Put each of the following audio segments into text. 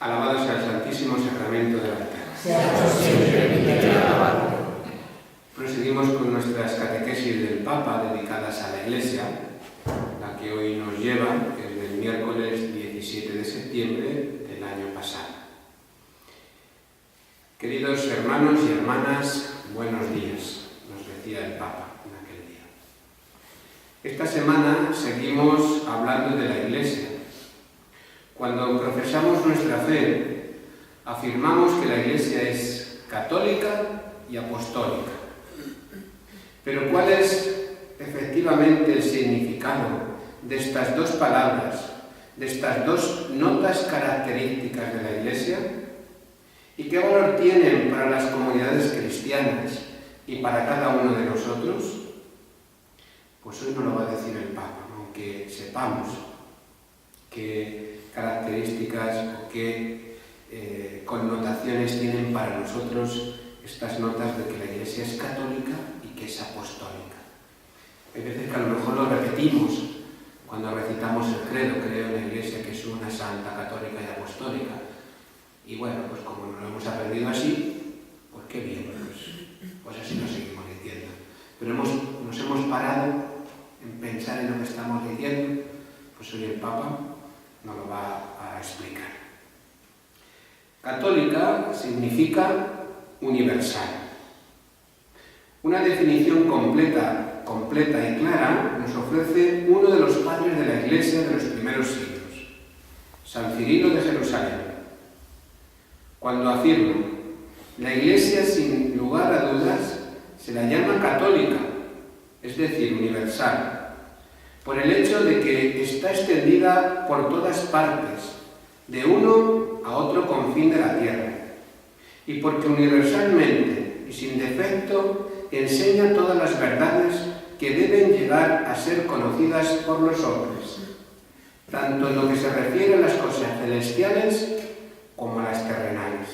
Alabado sea el Santísimo Sacramento del altar. Sea siempre bendito y alabado. Proseguimos con nuestras catequesis del Papa dedicadas a la Iglesia, la que hoy nos lleva desde el miércoles 17 de septiembre del año pasado. Queridos hermanos y hermanas, buenos días, nos decía el Papa en aquel día. Esta semana seguimos hablando de la Iglesia. Cuando profesamos nuestra fe, afirmamos que la Iglesia es católica y apostólica. Pero ¿cuál es efectivamente el significado de estas dos palabras, de estas dos notas características de la Iglesia? ¿Y qué valor tienen para las comunidades cristianas y para cada uno de nosotros? Pues hoy nos lo va a decir el Papa, aunque sepamos qué características o qué connotaciones tienen para nosotros estas notas de que la Iglesia es católica y que es apostólica. Hay veces que a lo mejor lo repetimos cuando recitamos el credo, creo en la Iglesia que es una santa, católica y apostólica. Y bueno, pues como nos lo hemos aprendido así, pues qué bien, pues así lo seguimos diciendo. Pero nos hemos parado en pensar en lo que estamos diciendo, pues hoy el Papa nos lo va a explicar. Católica significa universal. Una definición completa y clara nos ofrece uno de los padres de la Iglesia de los primeros siglos, San Cirilo de Jerusalén, cuando afirma: la Iglesia, sin lugar a dudas, se la llama católica, es decir, universal, por el hecho de que está extendida por todas partes, de uno a otro confín de la tierra, y porque universalmente y sin defecto enseña todas las verdades que deben llegar a ser conocidas por los hombres, tanto en lo que se refiere a las cosas celestiales como a las terrenales.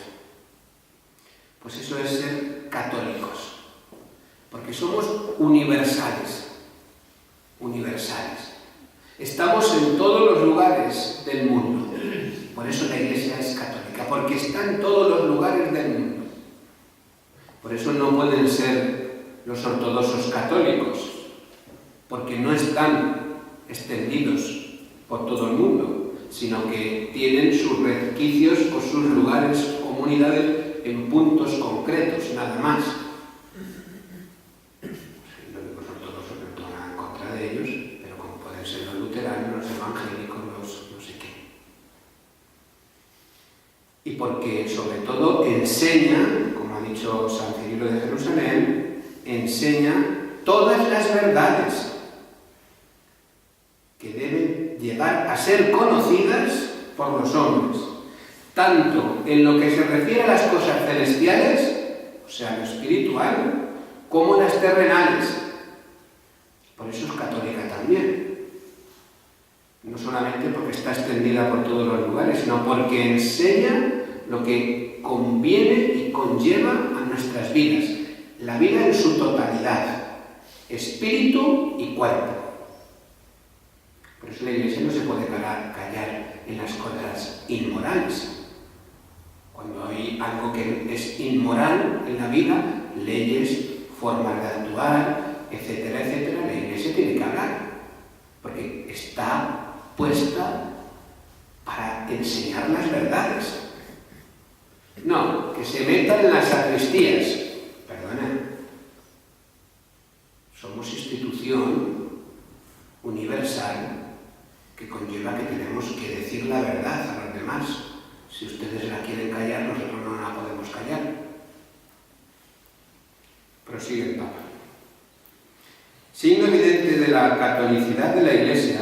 Pues eso es ser católicos, porque somos universales. Estamos en todos los lugares del mundo. Por eso la Iglesia es católica, porque está en todos los lugares del mundo. Por eso no pueden ser los ortodoxos católicos, porque no están extendidos por todo el mundo, sino que tienen sus resquicios o sus lugares, comunidades en puntos concretos, nada más. Los ortodoxos no tengo nada en contra de ellos, pero como pueden ser los luteranos, los evangélicos, los no sé qué. Y porque sobre todo enseña, como ha dicho San Cirilo de Jerusalén, enseña todas las verdades que deben llegar a ser conocidas por los hombres, tanto en lo que se refiere a las cosas celestiales, o sea, lo espiritual, como las terrenales. Por eso es católica también. No solamente porque está extendida por todos los lugares, sino porque enseña lo que conviene y conlleva a nuestras vidas. La vida en su totalidad, espíritu y cuerpo. Por eso la Iglesia no se puede callar en las cosas inmorales. Cuando hay algo que es inmoral en la vida, leyes, formas de actuar, etcétera, etcétera, la Iglesia tiene que hablar, porque está puesta para enseñar las verdades. No, que se metan en las sacristías. Perdona. Somos institución universal que conlleva que tenemos que decir la verdad a los demás. Si ustedes la quieren callar, nosotros no la podemos callar. Prosigue el Papa. Signo evidente de la catolicidad de la Iglesia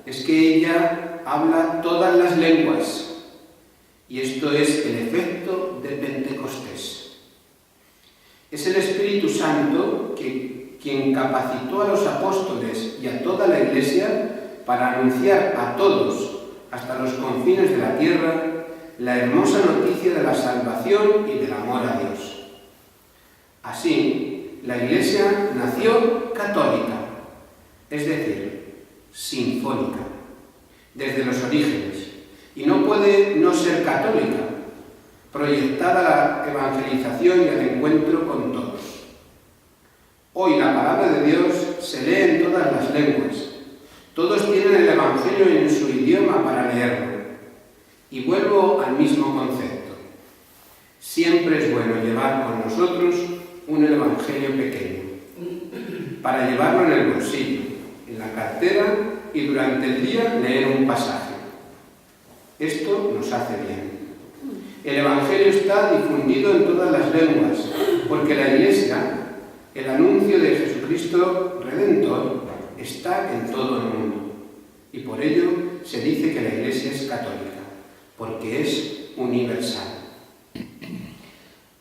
es que ella habla todas las lenguas, y esto es el efecto de Pentecostés. Es el Espíritu Santo quien capacitó a los apóstoles y a toda la Iglesia para anunciar a todos, hasta los confines de la tierra, la hermosa noticia de la salvación y del amor a Dios. Así, la Iglesia nació católica, es decir, sinfónica, desde los orígenes, y no puede no no ser católica, proyectada a la evangelización y al encuentro con todos. Hoy la palabra de Dios se lee en todas las lenguas. Todos tienen el Evangelio en su idioma para leerlo. Y vuelvo al mismo concepto. Siempre es bueno llevar con nosotros un Evangelio pequeño, para llevarlo en el bolsillo, en la cartera y durante el día leer un pasaje. Esto nos hace bien. El Evangelio está difundido en todas las lenguas, porque la Iglesia, el anuncio de Jesucristo Redentor, está en todo el mundo. Y por ello se dice que la Iglesia es católica, porque es universal.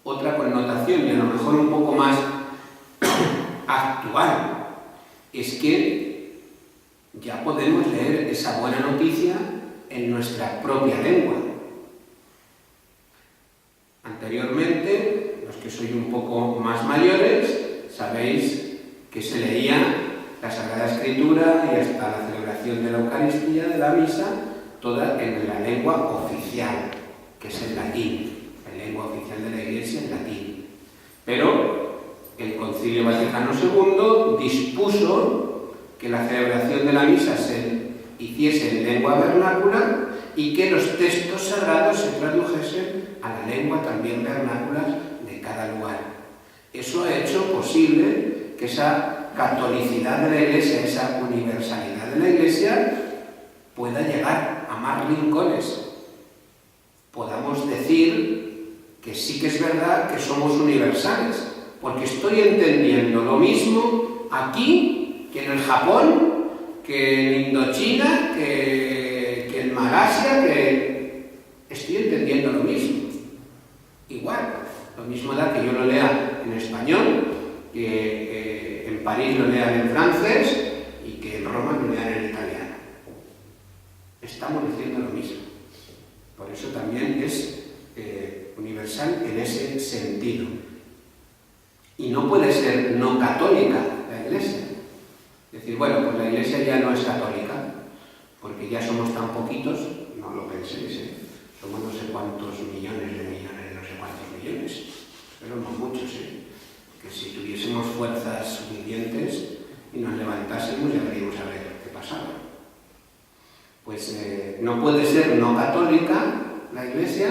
Otra connotación, y a lo mejor un poco más actual, es que ya podemos leer esa buena noticia en nuestra propia lengua. Anteriormente, los que sois un poco más mayores, sabéis que se leía la Sagrada Escritura y hasta la celebración de la Eucaristía, de la misa, toda en la lengua oficial, que es el latín. La lengua oficial de la Iglesia es latín. Pero el Concilio Vaticano II dispuso que la celebración de la misa se hiciese en lengua vernácula y que los textos sagrados se tradujesen a la lengua también vernácula de cada lugar. Eso ha hecho posible que esa catolicidad de la Iglesia, esa universalidad de la Iglesia, pueda llegar a más rincones. Podamos decir que sí que es verdad que somos universales, porque estoy entendiendo lo mismo aquí que en el Japón, que en Indochina, que en Malasia, que estoy entendiendo lo mismo. Igual, lo mismo da que yo lo lea en español, que en París lo lean en francés y que en Roma lo lean en italiano. Estamos diciendo lo mismo. Por eso también es universal en ese sentido. Y no puede ser no católica la Iglesia. Decir, bueno, pues la Iglesia ya no es católica, porque ya somos tan poquitos, no lo penséis, somos no sé cuántos millones, no sé cuántos millones, pero no muchos, que si tuviésemos fuerzas suficientes y nos levantásemos ya veríamos a ver qué pasaba. Pues no puede ser no católica la Iglesia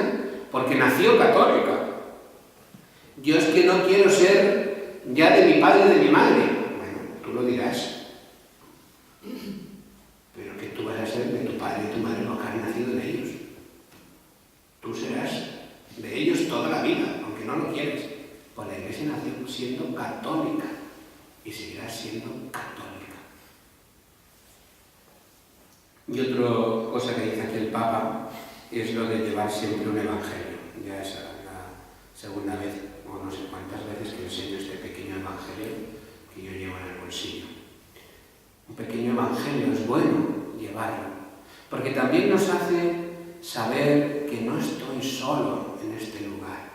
porque nació católica. Yo es que no quiero ser ya de mi padre y de mi madre. Bueno, tú lo dirás. Pero que tú vas a ser de tu padre y tu madre los que han nacido de ellos. Tú serás de ellos toda la vida, aunque no lo quieres. Pues la Iglesia nació siendo católica y seguirá siendo católica. Y otra cosa que dice aquí el Papa es lo de llevar siempre un evangelio. Ya es la segunda vez, o no sé cuántas veces, que enseño este pequeño evangelio que yo llevo en el bolsillo. Un pequeño evangelio es bueno llevarlo, porque también nos hace saber que no estoy solo en este lugar,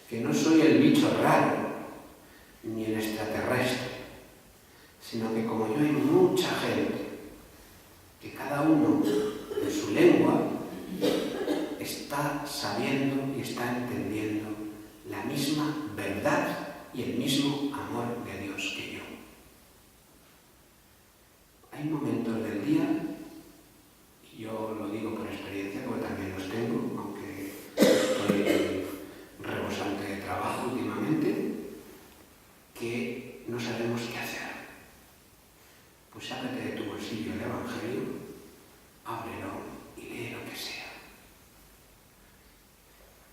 que no soy el bicho raro, ni el extraterrestre, sino que como yo hay mucha gente, que cada uno en su lengua está sabiendo y está entendiendo la misma verdad y el mismo amor de Dios que yo. Hay momentos del día, y yo lo digo por experiencia, porque también los tengo, aunque estoy rebosante de trabajo últimamente, que no sabemos qué hacer. Pues sácate de tu bolsillo el Evangelio, ábrelo y lee lo que sea.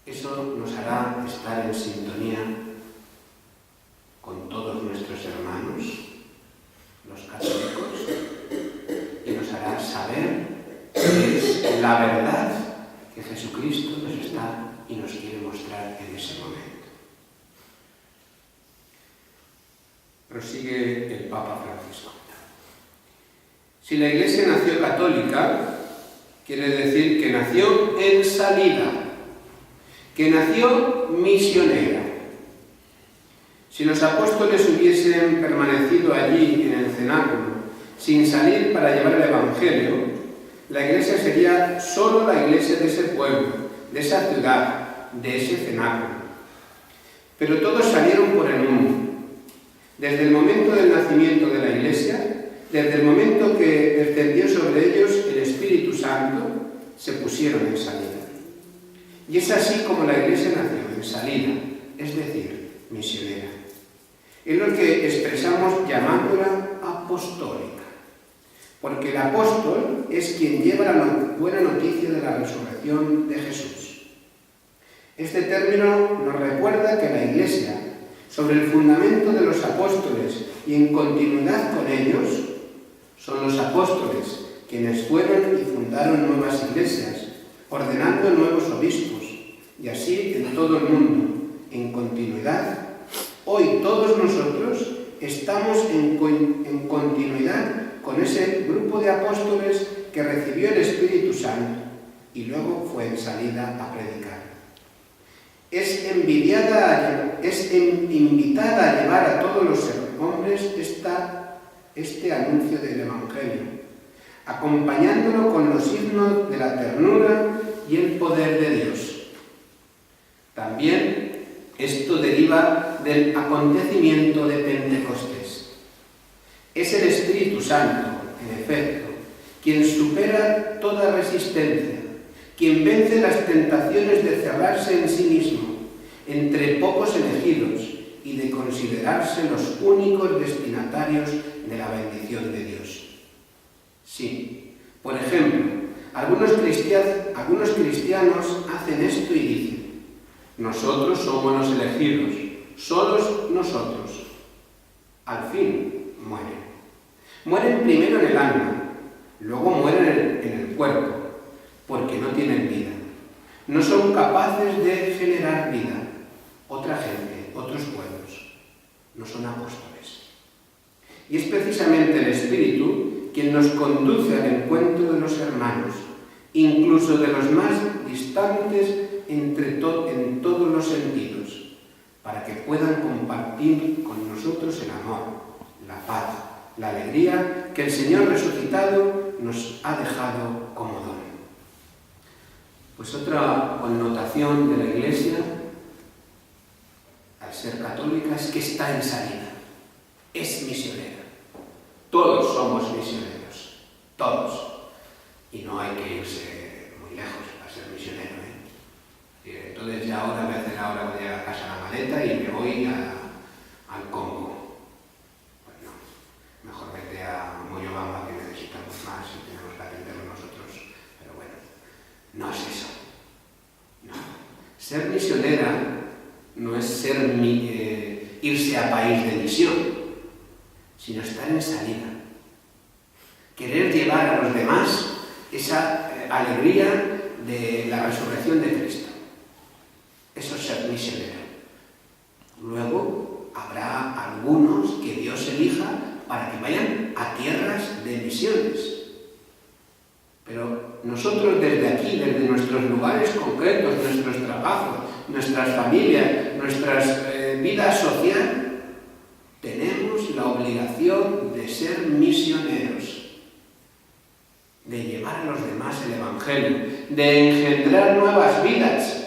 Eso nos hará estar en sintonía con todos nuestros hermanos, los católicos, y nos hará saber que es la verdad que Jesucristo nos está y nos quiere mostrar en ese momento. Prosigue el Papa Francisco. Si la Iglesia nació católica, quiere decir que nació en salida, que nació misionera. Si los apóstoles hubiesen permanecido allí en el cenáculo, sin salir para llevar el Evangelio, La iglesia sería solo la iglesia de ese pueblo, de esa ciudad, de ese cenáculo. Pero todos salieron por el mundo. Desde el momento del nacimiento de la iglesia, desde el momento que descendió sobre ellos el Espíritu Santo, se pusieron en salida. Y es así como la iglesia nació, en salida, es decir, misionera. Es lo que expresamos llamándola apostólica, porque el apóstol es quien lleva la buena noticia de la resurrección de Jesús. Este término nos recuerda que la iglesia, sobre el fundamento de los apóstoles y en continuidad con ellos, son los apóstoles quienes fueron y fundaron nuevas iglesias, ordenando nuevos obispos, y así en todo el mundo, en continuidad. Hoy todos nosotros estamos en continuidad con ese grupo de apóstoles que recibió el Espíritu Santo y luego fue en salida a predicar. Es invitada a llevar a todos los hombres este anuncio del Evangelio, acompañándolo con los signos de la ternura y el poder de Dios. También esto deriva del acontecimiento de Pentecostés. Es el Espíritu Santo, en efecto, quien supera toda resistencia, quien vence las tentaciones de cerrarse en sí mismo, entre pocos elegidos, y de considerarse los únicos destinatarios de la bendición de Dios. Sí, por ejemplo, algunos cristianos hacen esto y dicen: nosotros somos los elegidos, solos nosotros. Al fin mueren. Mueren primero en el alma, luego mueren en el cuerpo, porque no tienen vida. No son capaces de generar vida. Otra gente, otros pueblos, no son apóstoles. Y es precisamente el Espíritu quien nos conduce al encuentro de los hermanos, incluso de los más distantes en todos los sentidos, para que puedan compartir con nosotros el amor, la paz, la alegría que el Señor resucitado nos ha dejado como don. Pues otra connotación de la Iglesia, al ser católica, es que está en salida, es misionera. Todos somos misioneros, todos. Y no hay que irse muy lejos para ser misionero, Entonces ya ahora voy a hacer ahora, voy a casa la maleta y me voy al Congo. Pues no, mejor vete a Moyobamba, que necesitamos más y tenemos que atenderlo nosotros. Pero bueno, no es eso. No. Ser misionera no es irse a país de misión, sino estar en salida. Querer llevar a los demás esa alegría de la resurrección de Cristo. Eso es ser misionero. Luego habrá algunos que Dios elija para que vayan a tierras de misiones. Pero nosotros desde aquí, desde nuestros lugares concretos, nuestros trabajos, nuestras familias, nuestras vidas social, tenemos la obligación de ser misioneros, de llevar a los demás el Evangelio, de engendrar nuevas vidas.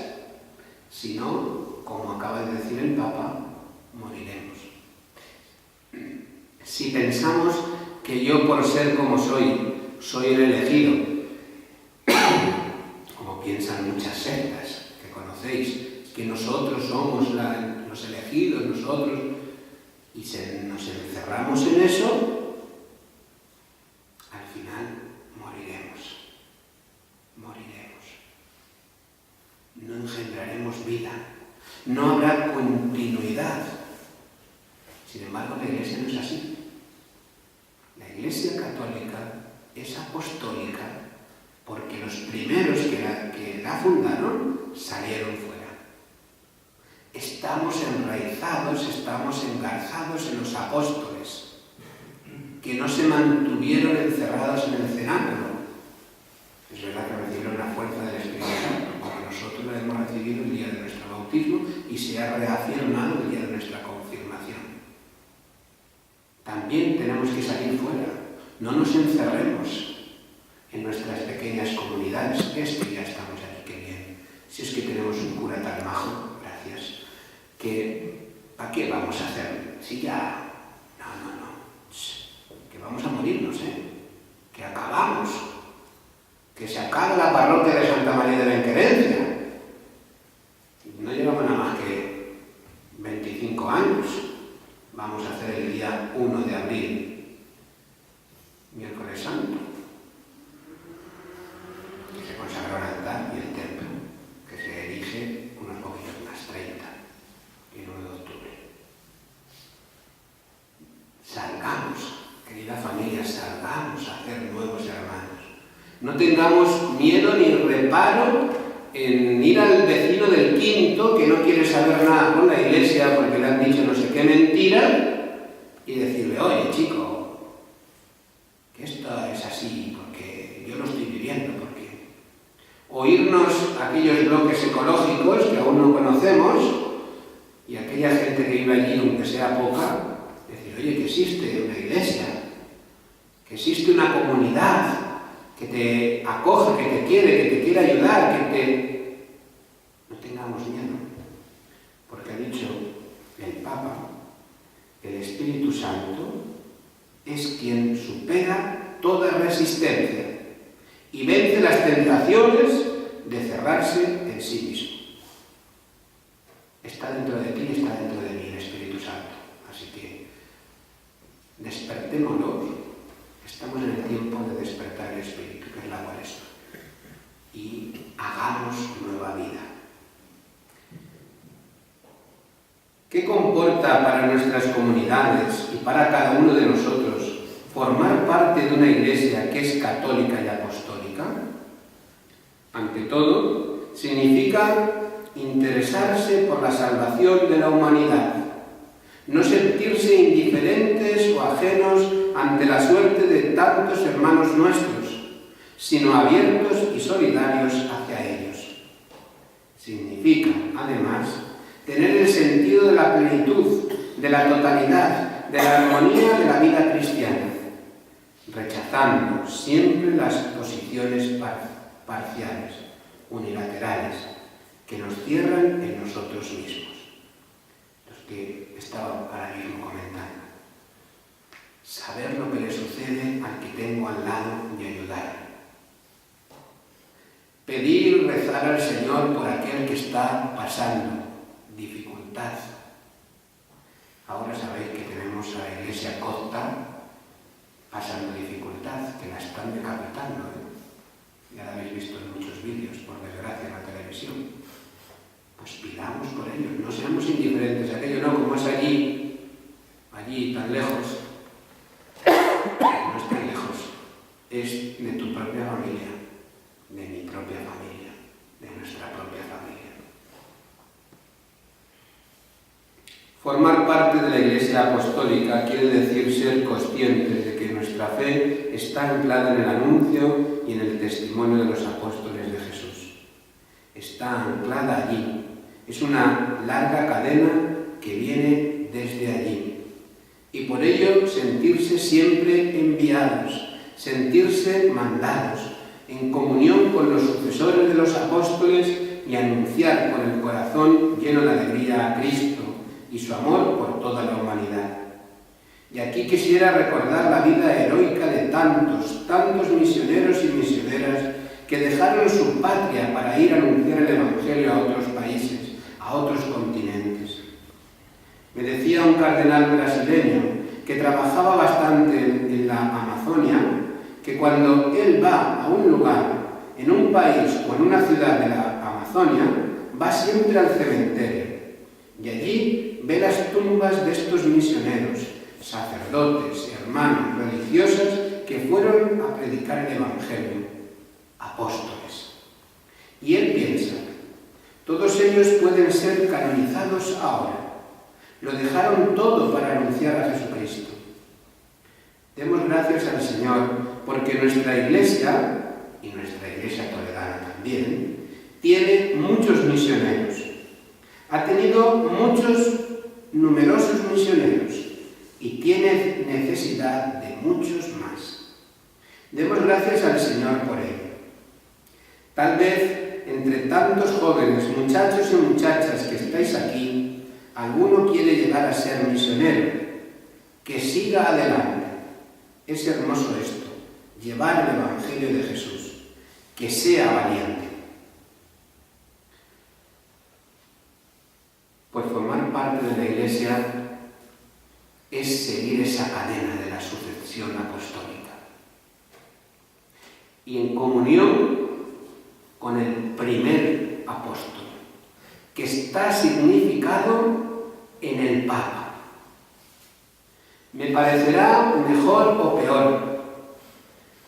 Si no, como acaba de decir el Papa, moriremos. Si pensamos que yo, por ser como soy el elegido, como piensan muchas sectas que conocéis, que nosotros somos los elegidos, nosotros, y nos encerramos en eso, al final moriremos. No engendraremos vida, no habrá continuidad. Sin embargo, la Iglesia no es así. La Iglesia católica es apostólica porque los primeros que la fundaron salieron fuera. Estamos enraizados, estamos engarzados en los apóstoles, que no se mantuvieron encerrados en el cenáculo. Es verdad que recibieron la fuerza del Espíritu Santo, como nosotros la hemos recibido el día de nuestro bautismo y se ha reafirmado el día de nuestra confirmación. También tenemos que salir fuera. No nos encerremos en nuestra nuestras pequeñas comunidades. Es que ya estamos aquí, qué bien. Si es que tenemos un cura tan majo, gracias, que ¿a qué vamos a hacer? Si ya... No. Que vamos a morirnos, que acabamos. Que se acabe la parroquia de Santa María de la Inquerencia. No llevamos nada más que 25 años. Vamos a hacer el día 1 de abril, miércoles santo, que se consagró el altar y el templo, que se erige unos poquitos más, 30, y el 1 de octubre. Salgamos, querida familia, salgamos a hacer nuevos hermanos. No tengamos miedo ni reparo en ir al vecino del quinto que no quiere saber nada con la iglesia porque le han dicho no sé qué mentira y decirle, oye chico, que esto es así porque yo lo estoy viviendo, porque... O irnos a aquellos bloques ecológicos que aún no conocemos y aquella gente que vive allí, aunque sea poca, decir, oye, que existe una iglesia, que existe una comunidad que te acoge, que te quiere ayudar, que te... No tengamos miedo, porque ha dicho el Papa, el Espíritu Santo es quien supera toda resistencia y vence las tentaciones de cerrarse en sí mismo. Está dentro de ti, está dentro de mí el Espíritu Santo, así que despertémonos. Estamos en el tiempo de despertar el Espíritu, que es la Cuaresma, y hagamos nueva vida. ¿Qué comporta para nuestras comunidades y para cada uno de nosotros formar parte de una iglesia que es católica y apostólica? Ante todo, significa interesarse por la salvación de la humanidad, no sentirse indiferentes o ajenos ante la suerte de tantos hermanos nuestros, sino abiertos y solidarios hacia ellos. Significa, además, tener el sentido de la plenitud, de la totalidad, de la armonía de la vida cristiana, rechazando siempre las posiciones parciales, unilaterales, que nos cierran en nosotros mismos. Los que estaba ahora mismo comentando. Saber lo que le sucede al que tengo al lado y ayudarle. Pedir, rezar al Señor por aquel que está pasando dificultad. Ahora sabéis que tenemos a la iglesia copta pasando dificultad, que la están decapitando. Ya la habéis visto en muchos vídeos, por desgracia, en la televisión. Pues pidamos por ellos, no seamos indiferentes. Aquello no, como es allí tan lejos. No es tan lejos, es de tu propia familia, de mi propia familia, de nuestra propia familia. Formar parte de la Iglesia Apostólica quiere decir ser conscientes de que nuestra fe está anclada en el anuncio y en el testimonio de los apóstoles de Jesús. Está anclada allí. Es una larga cadena que viene desde allí. Y por ello sentirse siempre enviados, sentirse mandados, en comunión con los sucesores de los apóstoles y anunciar con el corazón lleno de alegría a Cristo y su amor por toda la humanidad. Y aquí quisiera recordar la vida heroica de tantos misioneros y misioneras que dejaron su patria para ir a anunciar el Evangelio a otros países, a otros continentes. Me decía un cardenal brasileño que trabajaba bastante en la Amazonia, que cuando él va a un lugar, en un país o en una ciudad de la Amazonia, va siempre al cementerio y allí ve las tumbas de estos misioneros, sacerdotes, hermanos, religiosas que fueron a predicar el Evangelio, apóstoles. Y él piensa, todos ellos pueden ser canonizados ahora. Lo dejaron todo para anunciar a Jesucristo. Demos gracias al Señor porque nuestra iglesia, y nuestra iglesia toledana también, tiene muchos misioneros. Ha tenido numerosos misioneros y tiene necesidad de muchos más. Demos gracias al Señor por ello. Tal vez entre tantos jóvenes, muchachos y muchachas que estáis aquí, alguno quiere llegar a ser misionero. Que siga adelante. Es hermoso esto, llevar el Evangelio de Jesús. Que sea valiente. Pues formar parte de la Iglesia es seguir esa cadena de la sucesión apostólica. Y en comunión con el primer apóstol, que está significado en el Papa. Me parecerá mejor o peor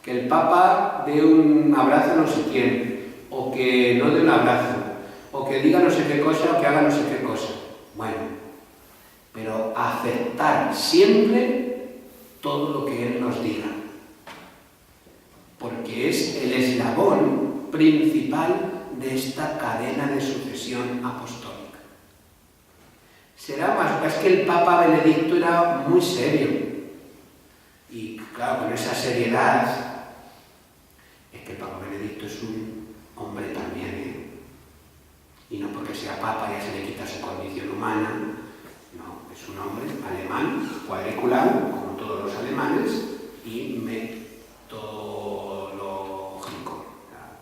que el Papa dé un abrazo a no sé quién, o que no dé un abrazo, o que diga no sé qué cosa, o que haga no sé qué cosa. Bueno, pero aceptar siempre todo lo que Él nos diga, porque es el eslabón principal de esta cadena de sucesión apostólica. Será más, es que el Papa Benedicto era muy serio, y claro, con esa seriedad, es que el Papa Benedicto es un hombre también, y no porque sea Papa ya se le quita su condición humana, no, es un hombre alemán, cuadriculado, como todos los alemanes, y metodológico,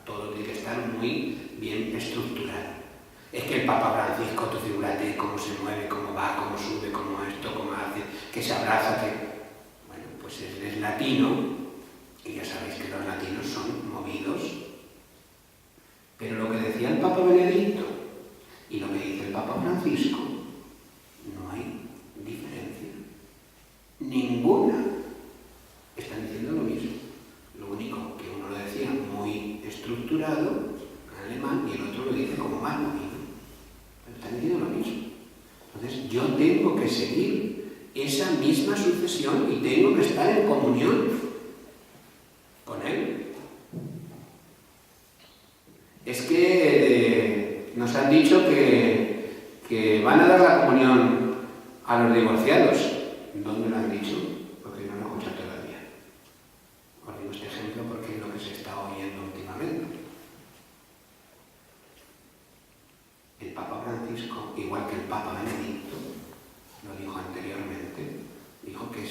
todo tiene que estar muy bien estructurado. Es que el Papa Francisco, tú figúrate cómo se mueve, cómo va, cómo sube, cómo esto, cómo hace, que se abraza, que... Bueno, pues él es latino, y ya sabéis que los latinos son movidos. Pero lo que decía el Papa Benedicto y lo que dice el Papa Francisco, no hay diferencia. Ninguna. Están diciendo lo mismo. Lo único que uno lo decía muy estructurado, en alemán, y el otro lo dice como más movido. Pero están diciendo lo mismo. Entonces yo tengo que seguir esa misma sucesión y tengo que estar en comunión con Él. Es que nos han dicho que van a dar la comunión a los divorciados. ¿Dónde lo han dicho? Porque no lo he escuchado todavía. Os digo este ejemplo porque es lo que se está oyendo últimamente. El Papa Francisco, igual que el Papa Benedicto, lo dijo anteriormente, dijo que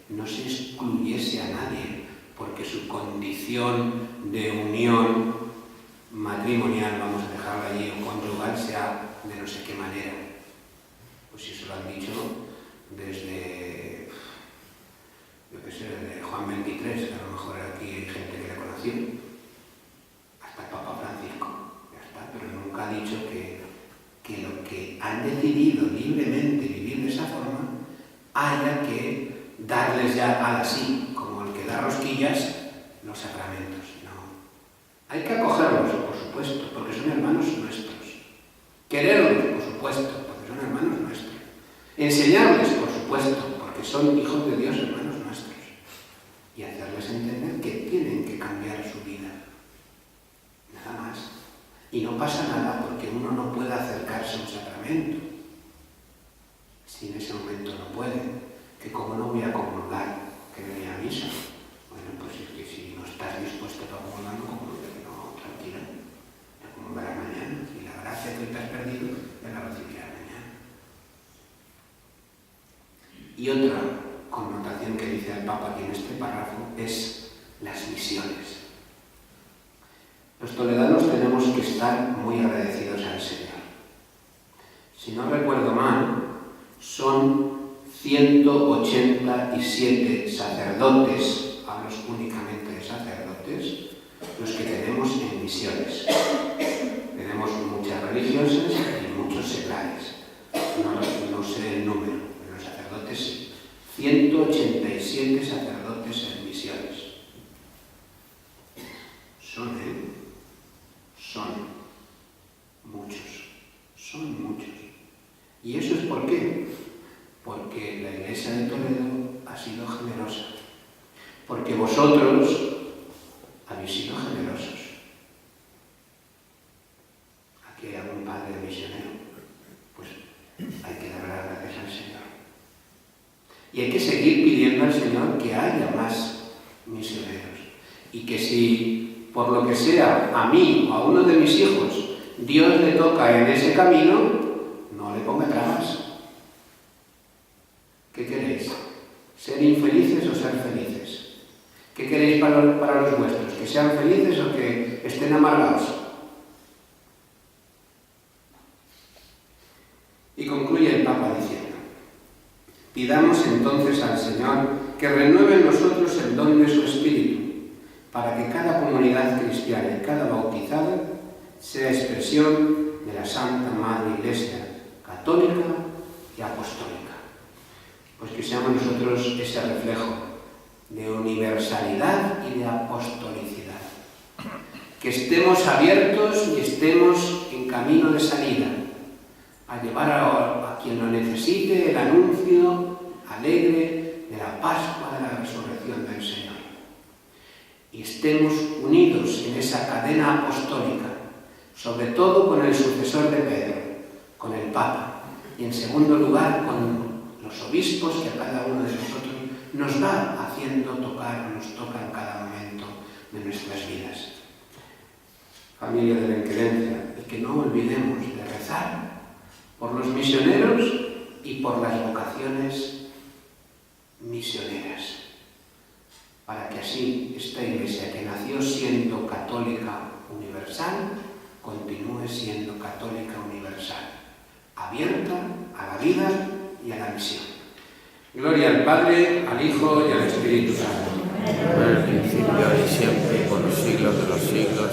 no se excluyese a nadie porque su condición de unión matrimonial, vamos a dejarlo allí, o conyugal, sea de no sé qué manera. Pues si eso lo han dicho desde, yo qué sé, desde Juan 23, que a lo mejor aquí hay gente que le conoció, hasta el Papa Francisco, ya está, pero nunca ha dicho que lo que han decidido libremente vivir de esa forma, haya que darles ya al así, como el que da rosquillas, los sacramentos. Hay que acogerlos, por supuesto, porque son hermanos nuestros. Quererlos, por supuesto, porque son hermanos nuestros. Enseñarles, por supuesto, porque son hijos de Dios, hermanos nuestros. Y hacerles entender que tienen que cambiar su vida. Nada más. Y no pasa nada porque uno no puede acercarse a un sacramento. Si en ese momento no puede, que como no voy a comulgar, que me voy a misa. Bueno, pues es que si no estás dispuesto a comulgar, no comulgues. Tranquila, ya comulgarás mañana. Y la gracia que te has perdido, ya la recibirás mañana. Y otra connotación que dice el Papa aquí en este párrafo es las misiones. Los toledanos tenemos que estar muy agradecidos al Señor. Si no recuerdo mal, son 187 sacerdotes, hablo únicamente de sacerdotes, los que tenemos en misiones. Tenemos muchas religiosas y muchos seculares. No sé el número, pero los sacerdotes sí. 187 sacerdotes en misiones. Son muchos. ¿Y eso es por qué? Porque la Iglesia de Toledo ha sido generosa. Porque vosotros habéis sido generosos. Aquí hay algún padre misionero. Pues hay que dar las gracias al Señor. Y hay que seguir pidiendo al Señor que haya más misioneros. Y que si por lo que sea, a mí o a uno de mis hijos, Dios le toca en ese camino, no le ponga trabas. ¿Qué queréis? ¿Ser infelices o ser felices? ¿Qué queréis para los vuestros? ¿Que sean felices o que estén amargados? Y concluye el Papa diciendo: pidamos entonces al Señor que renueve en nosotros el don de su Espíritu, para que cada comunidad cristiana y cada bautizado sea expresión de la Santa Madre Iglesia católica y apostólica. Pues que seamos nosotros ese reflejo de universalidad y de apostolicidad. Que estemos abiertos y estemos en camino de salida, a llevar a quien lo necesite el anuncio alegre de la Pascua de la Resurrección del Señor. Y estemos unidos en esa cadena apostólica, sobre todo con el sucesor de Pedro, con el Papa, y en segundo lugar con los obispos que a cada uno de nosotros nos va haciendo tocar, nos toca en cada momento de nuestras vidas. Familia de la Inquerencia, y que no olvidemos de rezar por los misioneros y por las vocaciones misioneras, para que así esta Iglesia, que nació siendo católica universal, continúe siendo católica universal, abierta a la vida y a la misión. Gloria al Padre, al Hijo y al Espíritu Santo. En el principio y siempre, por los siglos de los siglos.